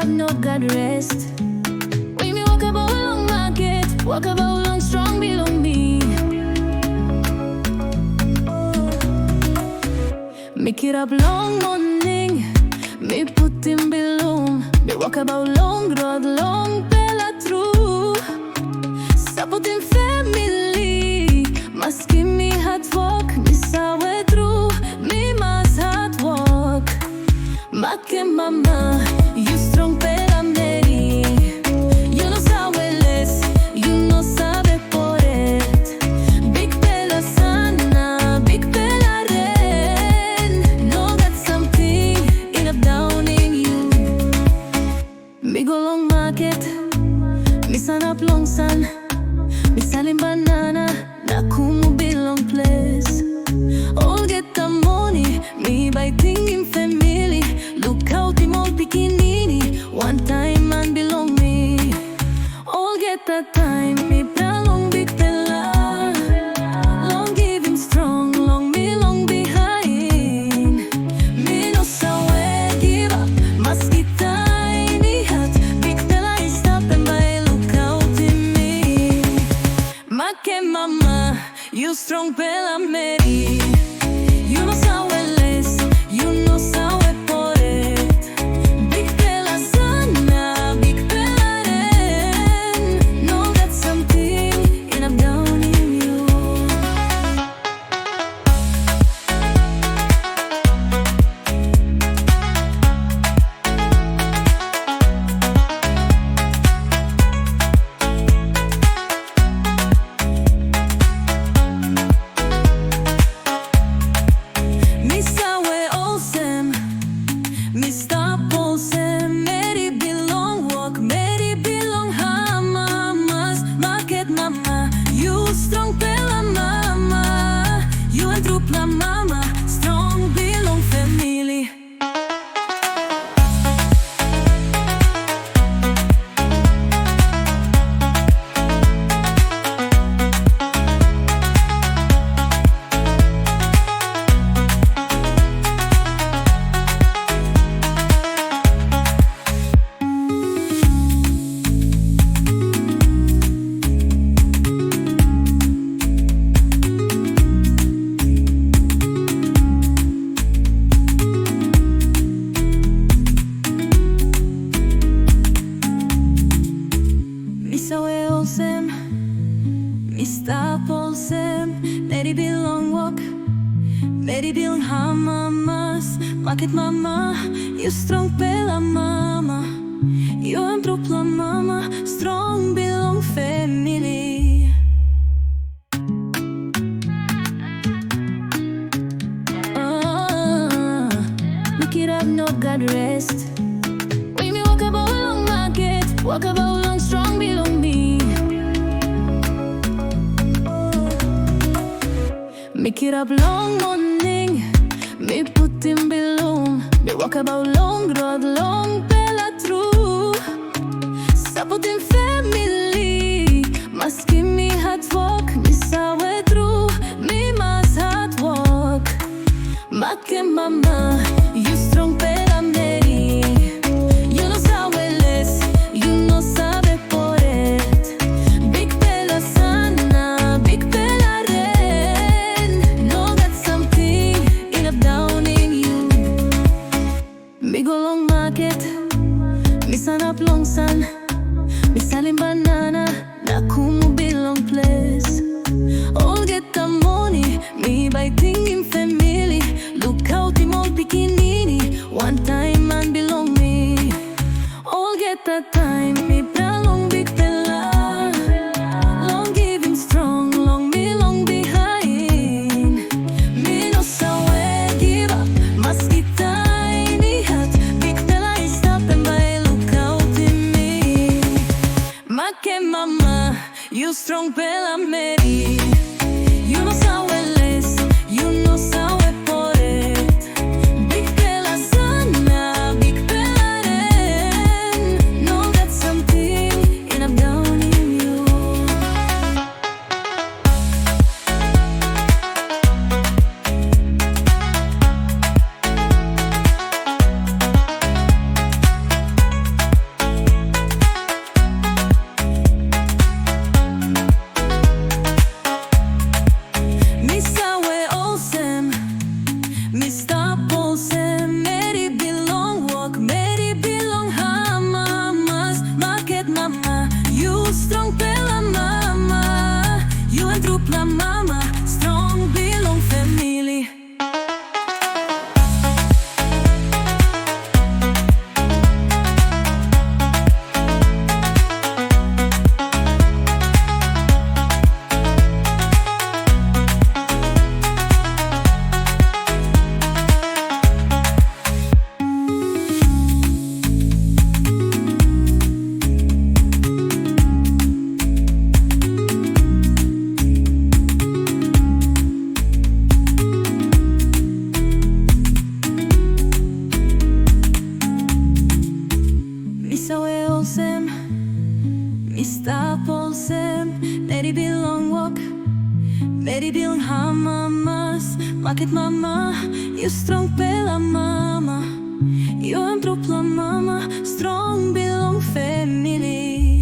no God rest. When me walk about long market, walk about long strong belong me. Make it up long morning, me put in below. Me walk about long road, long bella true. Supporting family, must give me hard work. Me saw way through, me must hard work. Maket Mama, you strong pela meri. You no sabe less, you no sabe por it. Big pela sana, big pela ren. Know that something in up down in you. Me go long market, me sun up long sun. Me selling banana, na kumu belong place. All get the money, me buy thing in family. Look out the mall bikini, one time man belong me. All get the time, me belong big fella. Long giving strong, long me long behind. Me no sawe give up, must get tiny hat. Big fella is stopping by, look out in me. Maket Mama, you strong pela meri. You no sabe less, you no sabe por it. Big pela sana, big pela ren. Know that something in up down in you. Me sawe awesome, me stop awesome. Meri belong walk, Meri belong hamamas. Maket Mama, you strong pela mama. You and trupla mama, strong belong family. Me sawe awesome, me stop awesome. Meri belong walk, Meri belong hamamas. Maket Mama, you strong pela mama. You and trupla mama, strong belong family. Make it up, no God rest. When me walk about long market, walk about long strong belong me. Make it up long morning, me put in below. Me walk about long road, long bella true. Supporting family, must give me hard work. Me saw way through, me must hard work. Maket Mama, you strong pela meri. You no sabe less, you no sabe por it. Big pela sana, big pela ren. Know that something in up down in you. Me go long market, me sun up long sun. Me selling banana, na kumu belong place. All get the money, me buy thing in family. Look out the mall bikini, one time man belong me. All get the time, me belong big fella. Long giving strong, long me long behind. Me no sawe give up, must get tiny hat. Big fella is stopping by, look out in me. Maket Mama, you strong pela meri. You no sabe less, you no sabe por it. Big pela sana, big pela ren. Know that something in up down in you. strong pela mama. You en trupla mama, strong belong family. Mista polsem, neri bilong wok, neri bilong hamamas. Maket mama, you strong pela mama. You en trupla mama, strong belong family.